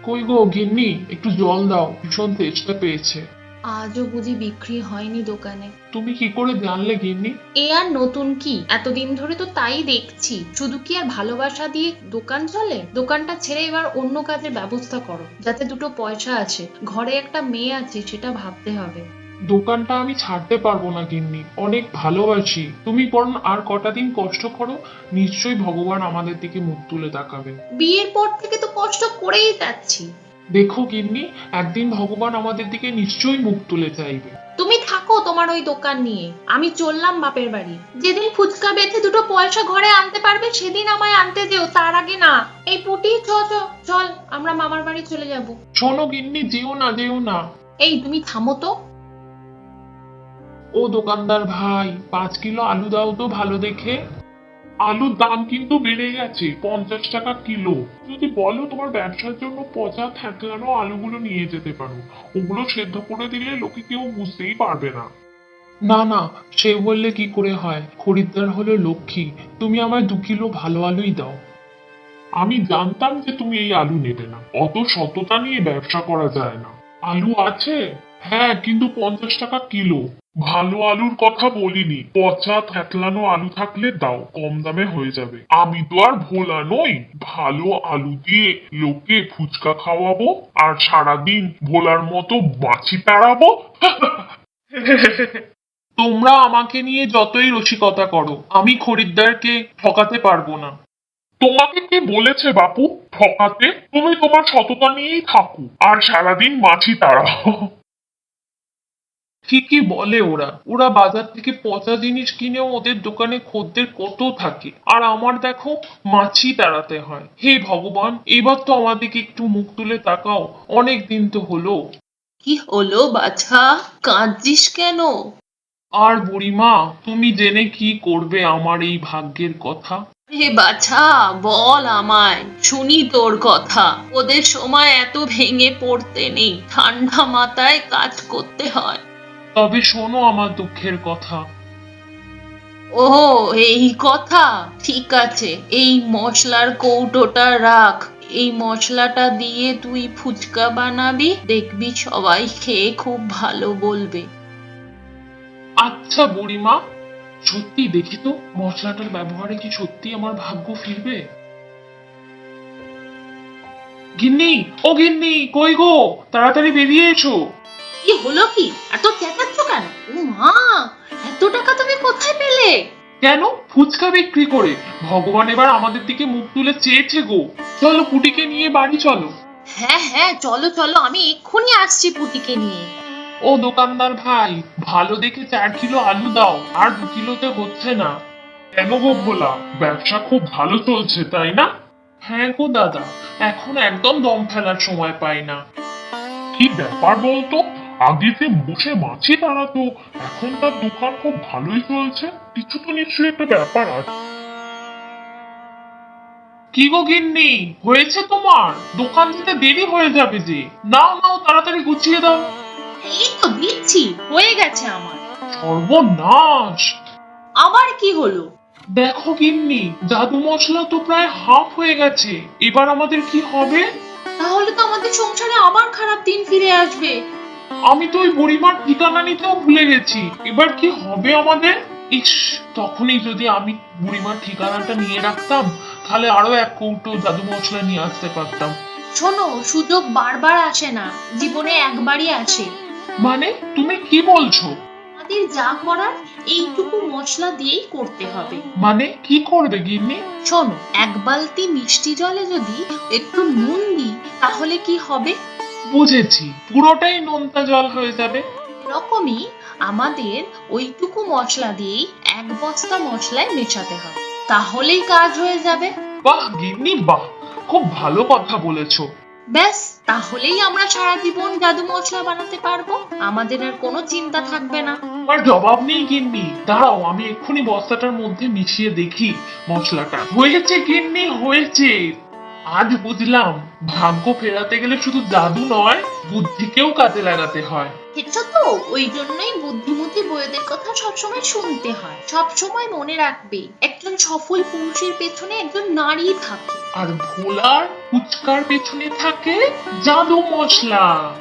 কই গো গিন্নি, একটু জল দাও, ভীষণ তেষ্টা পেয়েছে। আজও বুঝি বিক্রি হয়নি দোকানে? তুমি কি করে জানলে গিন্নি? এ আর নতুন কি, এতদিন ধরে তো তাই দেখছি। শুধু কি আর ভালোবাসা দিয়ে দোকান চলে? দোকানটা ছেড়ে এবার অন্য কাজের ব্যবস্থা করো, যাতে দুটো পয়সা আছে। ঘরে একটা মেয়ে আছে, সেটা ভাবতে হবে। দোকানটা আমি ছাড়তে পারবো না গিন্নি, অনেক ভালোবাসি। তুমি বরং আর কটা দিন কষ্ট করো, নিশ্চয়ই ভগবান আমাদের দিকে মুখ তুলে তাকাবে। বিয়ের পর থেকে তো কষ্ট করেই যাচ্ছি। দেখো গিন্নি, একদিন ভগবান আমাদের দিকে নিশ্চয়ই মুখ তুলে চাইবে। তুমি থাকো তোমার ওই দোকান নিয়ে, আমি চললাম বাপের বাড়ি। যেদিন ফুচকা বেচে দুটো পয়সা ঘরে আনতে পারবে সেদিন আমায় আনতে যেও, তার আগে না। এই পুটি, চ চ, চল আমরা মামার বাড়ি চলে যাব। শোনো গিন্নি, যেও না যেও না। এই তুমি থামো তো। ও দোকানদার ভাই, 5 কিলো আলু দাও তো ভালো দেখে। আলুর দাম কিন্তু বেড়ে গেছে, 50 টাকা কিলো। যদি বলো তোমার ব্যবসার জন্য পচা থ্যাকলানো আলুগুলো নিয়ে যেতে পারো, ওগুলো সেদ্ধ করে দিলে লোকে কেউ বুঝতেই পারবে না। না না, সে বললে কি করে হয়, খরিদ্দার হলো লক্ষ্মী। তুমি আমায় 2 কিলো ভালো আলুই দাও। আমি জানতাম যে তুমি এই আলু নেবে না, অত সততা নিয়ে ব্যবসা করা যায় না। আলু আছে, হ্যাঁ, কিন্তু 50 টাকা কিলো। ভালো আলুর কথা বলিনি, পচা থ্যাতলানো আলু থাকলে দাও, কম দামে হয়ে যাবে। আমি তো আর ভোলা নই, ভালো আলু দিয়ে লোকে ফুচকা খাওয়াবো আর সারাদিন ভোলার মতো মাছি তাড়াবো। তোমরা আমাকে নিয়ে যতই রসিকতা করো, আমি খরিদ্দারকে ঠকাতে পারবো না। তোমাকে কে বলেছে বাপু ঠকাতে? তুমি তোমার সততা নিয়েই থাকো আর সারাদিন মাছি তাড়াও। ঠিকই বলে ওরা। ওরা বাজার থেকে পচা জিনিস কিনেও ওদের দোকানে খদ্দের কত থাকে, আর আমার দেখো মাছি তাড়াতে হয়। হে ভগবান, এবার তো আমাদেরকে একটু মুখ তুলে তাকাও, অনেক দিন তো হলো। কি হলো বাছা, কাঁদছিস কেন? আর বুড়িমা, তুমি জেনে কি করবে আমার এই ভাগ্যের কথা? হে বাছা, বল আমায়, শুনি তোর কথা। ওদের সময় এত ভেঙে পড়তে নেই, ঠান্ডা মাথায় কাজ করতে হয়। তবে শোনো আমার দুঃখের কথা। ও, এই কথা। ঠিক আছে, এই মশলার কৌটোটা রাখ। এই মশলাটা দিয়ে তুই ফুচকা বানাবি, দেখবি সবাই খেয়ে খুব ভালো বলবে। আচ্ছা বুড়িমা, সত্যি দেখি তো মশলাটার ব্যবহারে কি সত্যি আমার ভাগ্য ফিরবে? গিন্নি, ও গিন্নি, কই গো, তাড়াতাড়ি বেরিয়ে এসো। কি হলো কি, এত চেঁচাচ্ছ কেন? ও মা, এত টাকা তুমি কোথায় পেলে? কেন, ফুচকা বিক্রি করে। ভগবান এবার আমাদের দিকে মুখ তুলে চেয়েছে গো। চলো পুটিকে নিয়ে বাড়ি চলো। হ্যাঁ হ্যাঁ, চলো চলো, আমি এক্ষুনি আসছি পুটিকে নিয়ে। ও দোকানদার ভাই, ভালো দেখে 4 কিলো আলু দাও, আর 2 কিলোতে হচ্ছে না। কেন গো ভোলা, ব্যবসা খুব ভালো চলছে তাই না? হ্যাঁ গো দাদা, এখন একদম দম ফেলার সময় পাই না। কি ব্যাপার বলতো, আগে যে বসে মাছি তাড়াতো, এখন তার দোকান খুব ভালোই চলছে। কিছু তো নিশ্চয়ই একটা ব্যাপার আছে। কি গো গিন্নি, হয়েছে তোমার? দোকান দিতে দেরি হয়ে যাবে যে। নাও নাও, তাড়াতাড়ি গুছিয়ে দাও। এই তো দিচ্ছি, হয়ে গেছে আমার। সর্বনাশ! আবার কি হলো? দেখো গিন্নি, জাদু মশলা তো প্রায় হাফ হয়ে গেছে। এবার আমাদের কি হবে? তাহলে তো আমাদের সংসারে আবার খারাপ দিন ফিরে আসবে। আমি তো ওই বুড়িমার ঠিকানা নিতেও ভুলে গেছি। এবার কি হবে আমাদের? ইস, তখনই যদি আমি বুড়িমার ঠিকানাটা নিয়ে রাখতাম, তাহলে আরো 1 কৌটো জাদু মশলা নিয়ে আসতে পারতাম। শোনো, সুযোগ বারবার আসে না, জীবনে একবারই আসে। মানে, তুমি কি বলছো? আমাদের যা করার এইটুকু মশলা দিয়েই করতে হবে। মানে কি করবে গিন্নি? শোনো, এক বালতি মিষ্টি জলে যদি একটু নুন দিই, তাহলে কি হবে? বুঝেছি, পুরোটাই নোনতা জল হয়ে যাবে। রকমই আমাদের ওইটুকু মশলা দিয়েই 1 বস্তা মশলায় মেশাতে হবে, তাহলেই কাজ হয়ে যাবে। বাহ গিন্নি বাহ, খুব ভালো কথা বলেছো। ব্যাস, তাহলেই আমরা সারা জীবন জাদু মশলা বানাতে পারবো, আমাদের আর কোনো চিন্তা থাকবে না। আর জবাব নেই গিন্নি, দাঁড়াও আমি এক্ষুনি বস্তাটার মধ্যে মিশিয়ে দেখি। মশলাটা হয়েছে গিন্নি, হয়েছে। আজ বুঝলাম ভাগ্য ফেরাতে গেলে শুধু জাদু নয়, বুদ্ধিকেও কাজে লাগাতে হয়। দেখছো তো, ওই জন্যই বুদ্ধিমতী বউদের কথা সবসময় শুনতে হয়। সবসময় মনে রাখবে, একজন সফল পুরুষের পেছনে একজন নারী থাকে। আর ভোলার ফুচকার পেছনে থাকে জাদু মশলা।